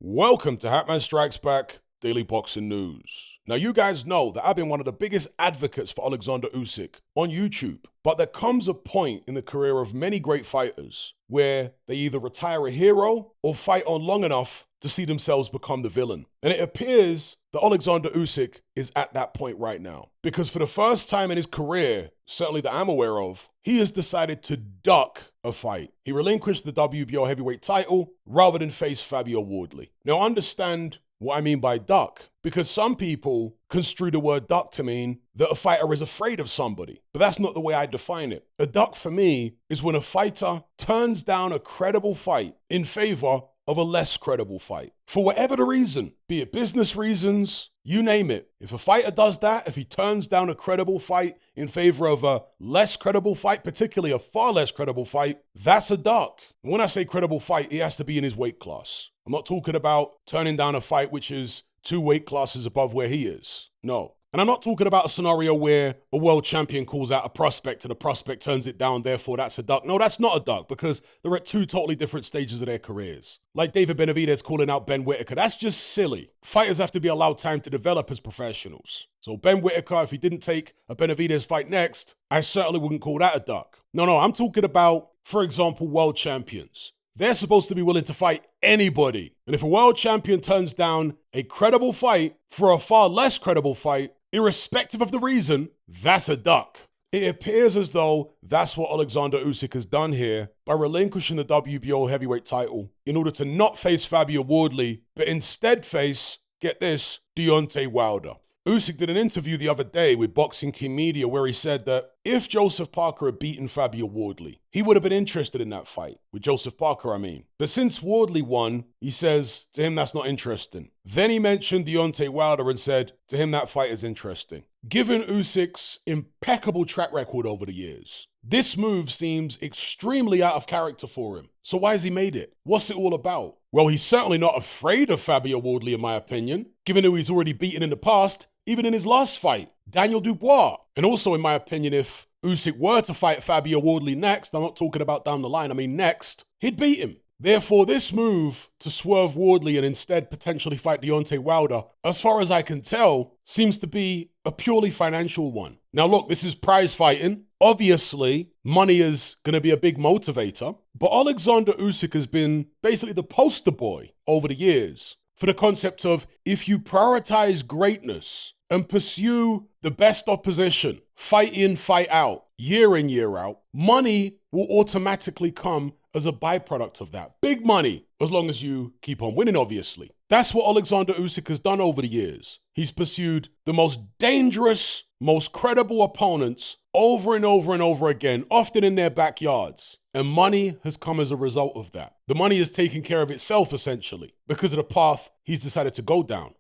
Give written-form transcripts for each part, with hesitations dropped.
Welcome to Hatman Strikes Back Daily Boxing News. Now, you guys know that I've been one of the biggest advocates for Oleksandr Usyk on YouTube, but there comes a point in the career of many great fighters where they either retire a hero or fight on long enough to see themselves become the villain. And it appears that Oleksandr Usyk is at that point right now, because for the first time in his career, certainly that I'm aware of, he has decided to duck a fight. He relinquished the WBO heavyweight title rather than face Fabio Wardley. Now, understand what I mean by duck, because some people construe the word duck to mean that a fighter is afraid of somebody, but that's not the way I define it. A duck for me is when a fighter turns down a credible fight in favor of a less credible fight. For whatever the reason, be it business reasons, you name it. If a fighter does that, if he turns down a credible fight in favor of a less credible fight, particularly a far less credible fight, that's a duck. And when I say credible fight, it has to be in his weight class. I'm not talking about turning down a fight which is 2 weight classes above where he is. No. And I'm not talking about a scenario where a world champion calls out a prospect and the prospect turns it down, therefore that's a duck. No, that's not a duck, because they're at 2 totally different stages of their careers. Like David Benavidez calling out Ben Whitaker, that's just silly. Fighters have to be allowed time to develop as professionals. So Ben Whitaker, if he didn't take a Benavidez fight next, I certainly wouldn't call that a duck. No, I'm talking about, for example, world champions. They're supposed to be willing to fight anybody. And if a world champion turns down a credible fight for a far less credible fight, irrespective of the reason, that's a duck. It appears as though that's what Oleksandr Usyk has done here by relinquishing the WBO heavyweight title in order to not face Fabio Wardley, but instead face, get this, Deontay Wilder. Usyk did an interview the other day with Boxing King Media where he said that if Joseph Parker had beaten Fabio Wardley, he would have been interested in that fight. With Joseph Parker, I mean. But since Wardley won, he says to him that's not interesting. Then he mentioned Deontay Wilder and said to him that fight is interesting. Given Usyk's impeccable track record over the years, this move seems extremely out of character for him. So why has he made it? What's it all about? Well, he's certainly not afraid of Fabio Wardley, in my opinion, given who he's already beaten in the past, even in his last fight, Daniel Dubois. And also, in my opinion, if Usyk were to fight Fabio Wardley next, I'm not talking about down the line, I mean next, he'd beat him. Therefore, this move to swerve Wardley and instead potentially fight Deontay Wilder, as far as I can tell, seems to be a purely financial one. Now look, this is prize fighting. Obviously, money is going to be a big motivator, but Oleksandr Usyk has been basically the poster boy over the years for the concept of if you prioritize greatness and pursue the best opposition, fight in, fight out, year in, year out, money will automatically come as a byproduct of that. Big money, as long as you keep on winning, obviously. That's what Oleksandr Usyk has done over the years. He's pursued the most dangerous, most credible opponents over and over and over again, often in their backyards. And money has come as a result of that. The money has taken care of itself, essentially, because of the path he's decided to go down.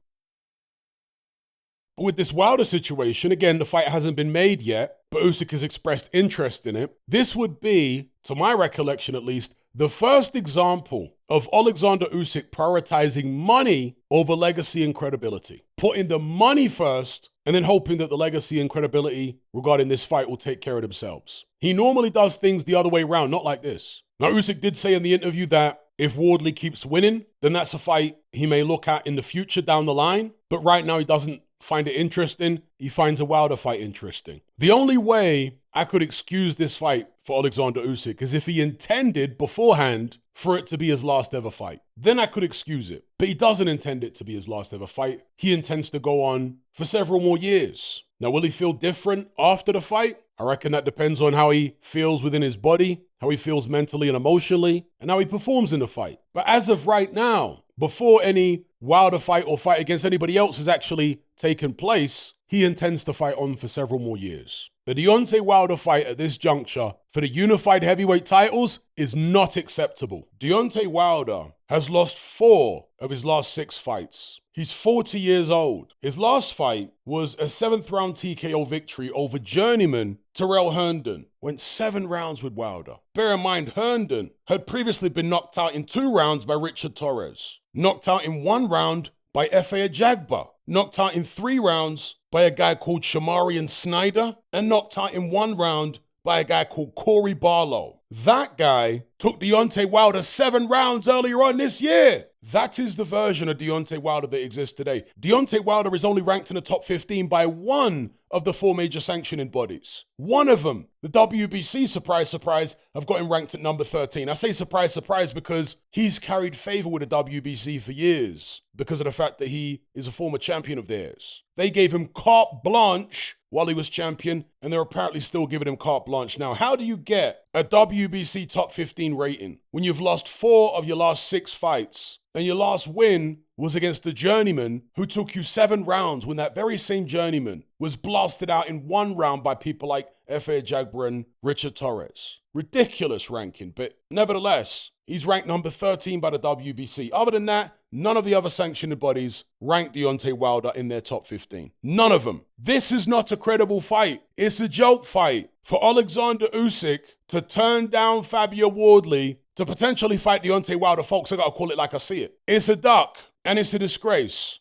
But with this Wilder situation, again, the fight hasn't been made yet, but Usyk has expressed interest in it. This would be, to my recollection at least, the first example of Oleksandr Usyk prioritizing money over legacy and credibility. Putting the money first and then hoping that the legacy and credibility regarding this fight will take care of themselves. He normally does things the other way around, not like this. Now, Usyk did say in the interview that if Wardley keeps winning, then that's a fight he may look at in the future down the line. But right now he doesn't find it interesting. He finds a Wilder fight interesting. The only way I could excuse this fight for Oleksandr Usyk is if he intended beforehand for it to be his last ever fight. Then I could excuse it. But he doesn't intend it to be his last ever fight. He intends to go on for several more years. Now, will he feel different after the fight? I reckon that depends on how he feels within his body, how he feels mentally and emotionally, and how he performs in the fight. But as of right now, before any Wilder fight or fight against anybody else has actually taken place, he intends to fight on for several more years. The Deontay Wilder fight at this juncture for the unified heavyweight titles is not acceptable. Deontay Wilder has lost 4 of his last 6 fights. He's 40 years old. His last fight was a 7th round TKO victory over journeyman Terrell Herndon. Went 7 rounds with Wilder. Bear in mind, Herndon had previously been knocked out in 2 rounds by Richard Torres. Knocked out in 1 round by Efe Ajagba. Knocked out in 3 rounds by a guy called Shamarian Snyder. And knocked out in 1 round by a guy called Corey Barlow. That guy took Deontay Wilder 7 rounds earlier on this year. That is the version of Deontay Wilder that exists today. Deontay Wilder is only ranked in the top 15 by one of the four major sanctioning bodies. One of them, the WBC, surprise, surprise, have got him ranked at number 13. I say surprise, surprise because he's carried favor with the WBC for years because of the fact that he is a former champion of theirs. They gave him carte blanche while he was champion, and they're apparently still giving him carte blanche now. How do you get a WBC top 15 rating when you've lost 4 of your last 6 fights, and your last win was against a journeyman who took you 7 rounds when that very same journeyman was blasted out in 1 round by people like F.A. Jagber and Richard Torres? Ridiculous ranking, but nevertheless, he's ranked number 13 by the WBC. Other than that, none of the other sanctioning bodies rank Deontay Wilder in their top 15. None of them. This is not a credible fight. It's a joke fight. For Oleksandr Usyk to turn down Fabio Wardley to potentially fight Deontay Wilder, folks, I gotta call it like I see it. It's a duck, and it's a disgrace.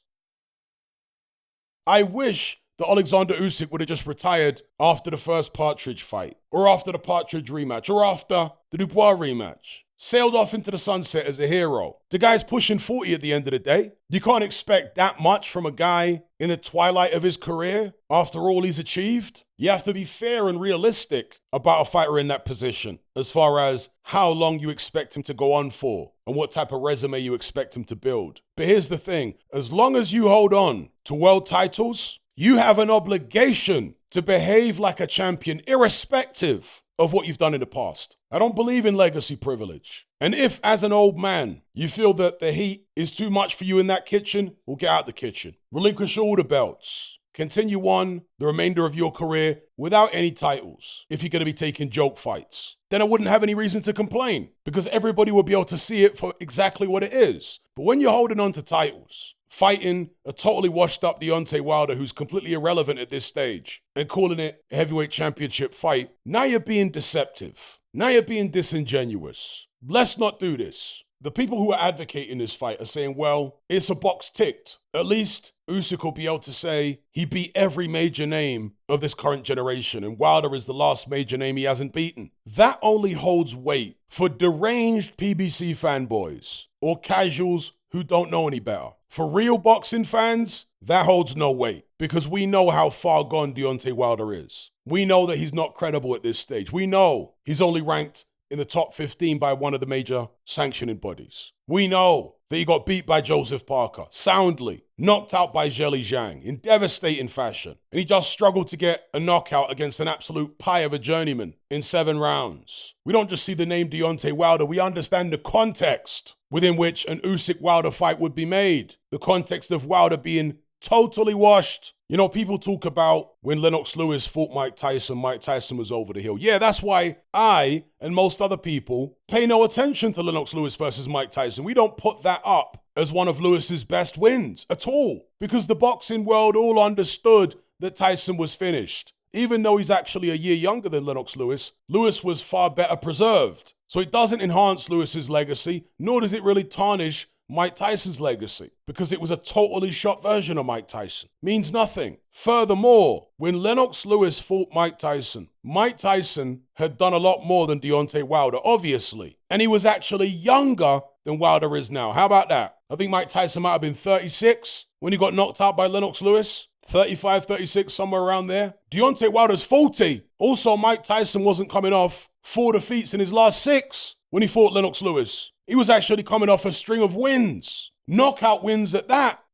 I wish that Oleksandr Usyk would have just retired after the first Partridge fight, or after the Partridge rematch, or after the Dubois rematch. Sailed off into the sunset as a hero. The guy's pushing 40 at the end of the day. You can't expect that much from a guy in the twilight of his career after all he's achieved. You have to be fair and realistic about a fighter in that position as far as how long you expect him to go on for and what type of resume you expect him to build. But here's the thing. As long as you hold on to world titles, you have an obligation to behave like a champion irrespective of what you've done in the past. I don't believe in legacy privilege. And if, as an old man, you feel that the heat is too much for you in that kitchen, well, get out the kitchen. Relinquish all the belts. Continue on the remainder of your career without any titles if you're going to be taking joke fights. Then I wouldn't have any reason to complain because everybody will be able to see it for exactly what it is. But when you're holding on to titles, fighting a totally washed up Deontay Wilder who's completely irrelevant at this stage and calling it a heavyweight championship fight, now you're being deceptive. Now you're being disingenuous. Let's not do this. The people who are advocating this fight are saying, well, it's a box ticked. At least Usyk will be able to say he beat every major name of this current generation and Wilder is the last major name he hasn't beaten. That only holds weight for deranged PBC fanboys or casuals who don't know any better. For real boxing fans, that holds no weight because we know how far gone Deontay Wilder is. We know that he's not credible at this stage. We know he's only ranked in the top 15 by one of the major sanctioning bodies. We know that he got beat by Joseph Parker, soundly, knocked out by Zheli Zhang in devastating fashion. And he just struggled to get a knockout against an absolute pie of a journeyman in 7 rounds. We don't just see the name Deontay Wilder, we understand the context within which an Usyk-Wilder fight would be made. The context of Wilder being totally washed. You know, people talk about when Lennox Lewis fought Mike Tyson was over the hill. Yeah, that's why I and most other people pay no attention to Lennox Lewis versus Mike Tyson. We don't put that up as one of Lewis's best wins at all because the boxing world all understood that Tyson was finished. Even though he's actually a year younger than Lennox Lewis, Lewis was far better preserved. So it doesn't enhance Lewis's legacy, nor does it really tarnish Mike Tyson's legacy, because it was a totally shot version of Mike Tyson. Means nothing. Furthermore, when Lennox Lewis fought Mike Tyson had done a lot more than Deontay Wilder, obviously. And he was actually younger than Wilder is now. How about that? I think Mike Tyson might have been 36 when he got knocked out by Lennox Lewis. 35, 36, somewhere around there. Deontay Wilder's 40. Also, Mike Tyson wasn't coming off 4 defeats in his last 6 when he fought Lennox Lewis. He was actually coming off a string of wins. Knockout wins at that.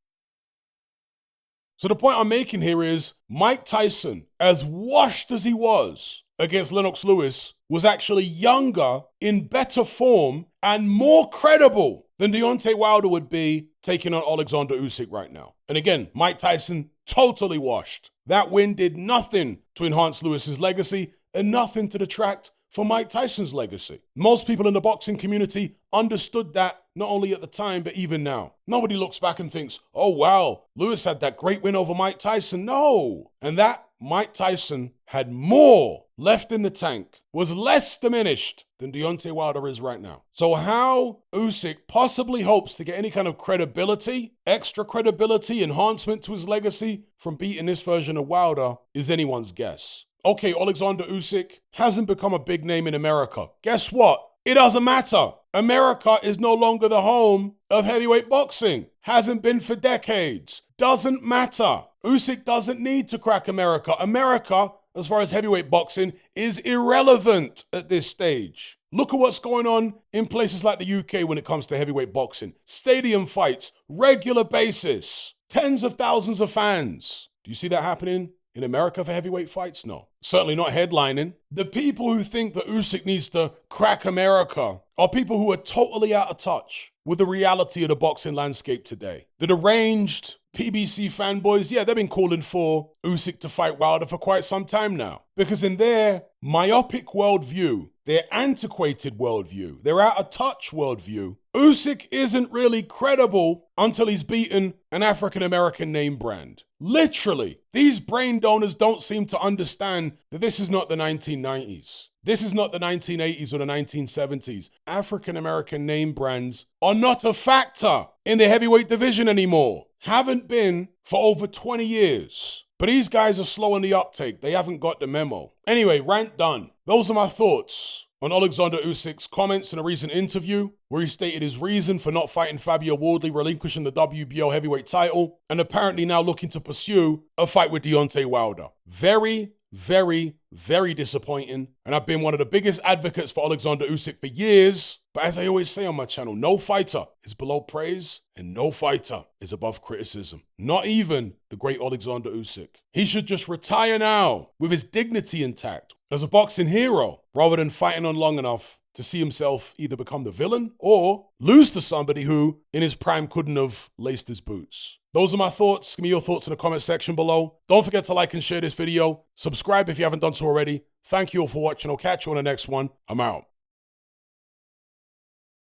So the point I'm making here is Mike Tyson, as washed as he was against Lennox Lewis, was actually younger, in better form, and more credible than Deontay Wilder would be taking on Oleksandr Usyk right now. And again, Mike Tyson totally washed. That win did nothing to enhance Lewis's legacy and nothing to detract from Mike Tyson's legacy. Most people in the boxing community understood that not only at the time, but even now. Nobody looks back and thinks, oh wow, Lewis had that great win over Mike Tyson. No. And that Mike Tyson had more left in the tank, was less diminished than Deontay Wilder is right now. So how Usyk possibly hopes to get any kind of credibility, extra credibility, enhancement to his legacy from beating this version of Wilder is anyone's guess. Okay, Oleksandr Usyk hasn't become a big name in America. Guess what? It doesn't matter. America is no longer the home of heavyweight boxing. Hasn't been for decades. Doesn't matter. Usyk doesn't need to crack America. America, as far as heavyweight boxing, is irrelevant at this stage. Look at what's going on in places like the UK when it comes to heavyweight boxing. Stadium fights, regular basis, tens of thousands of fans. Do you see that happening in America for heavyweight fights? No. Certainly not headlining. The people who think that Usyk needs to crack America are people who are totally out of touch with the reality of the boxing landscape today. The deranged PBC fanboys, yeah, they've been calling for Usyk to fight Wilder for quite some time now. Because in their myopic worldview, their antiquated worldview, their out of touch worldview, Usyk isn't really credible until he's beaten an African-American name brand. Literally, these brain donors don't seem to understand that this is not the 1990s. This is not the 1980s or the 1970s. African-American name brands are not a factor in the heavyweight division anymore. Haven't been for over 20 years. But these guys are slow in the uptake. They haven't got the memo. Anyway, rant done. Those are my thoughts on Oleksandr Usyk's comments in a recent interview where he stated his reason for not fighting Fabio Wardley, relinquishing the WBO heavyweight title, and apparently now looking to pursue a fight with Deontay Wilder. Very, very disappointing. And I've been one of the biggest advocates for Oleksandr Usyk for years. But as I always say on my channel, no fighter is below praise and no fighter is above criticism. Not even the great Oleksandr Usyk. He should just retire now with his dignity intact as a boxing hero rather than fighting on long enough to see himself either become the villain or lose to somebody who in his prime couldn't have laced his boots. Those are my thoughts. Give me your thoughts in the comment section below. Don't forget to like and share this video. Subscribe if you haven't done so already. Thank you all for watching. I'll catch you on the next one. I'm out.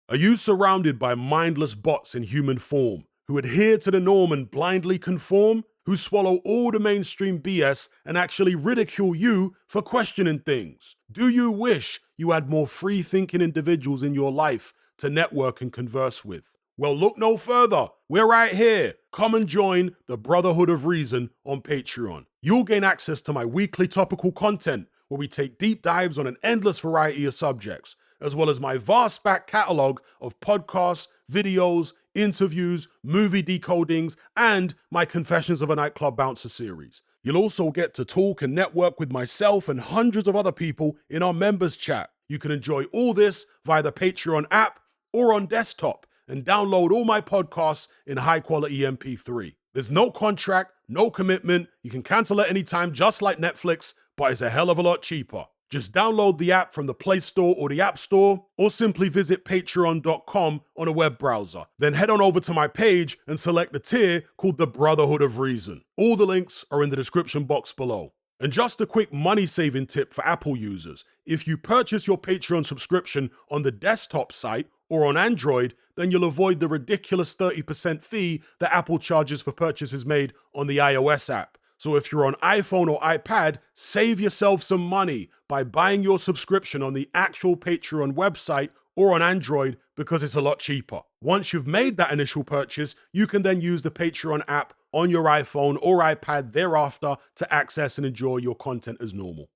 Are you surrounded by mindless bots in human form who adhere to the norm and blindly conform? Who swallow all the mainstream BS and actually ridicule you for questioning things? Do you wish you had more free-thinking individuals in your life to network and converse with? Well, look no further. We're right here. Come and join the Brotherhood of Reason on Patreon. You'll gain access to my weekly topical content where we take deep dives on an endless variety of subjects, as well as my vast back catalogue of podcasts, videos, interviews, movie decodings, and my Confessions of a Nightclub Bouncer series. You'll also get to talk and network with myself and hundreds of other people in our members chat. You can enjoy all this via the Patreon app or on desktop and download all my podcasts in high-quality MP3. There's no contract, no commitment. You can cancel at any time, just like Netflix, but it's a hell of a lot cheaper. Just download the app from the Play Store or the App Store, or simply visit patreon.com on a web browser. Then head on over to my page and select the tier called the Brotherhood of Reason. All the links are in the description box below. And just a quick money-saving tip for Apple users. If you purchase your Patreon subscription on the desktop site or on Android, then you'll avoid the ridiculous 30% fee that Apple charges for purchases made on the iOS app. So if you're on iPhone or iPad, save yourself some money by buying your subscription on the actual Patreon website or on Android because it's a lot cheaper. Once you've made that initial purchase, you can then use the Patreon app on your iPhone or iPad thereafter to access and enjoy your content as normal.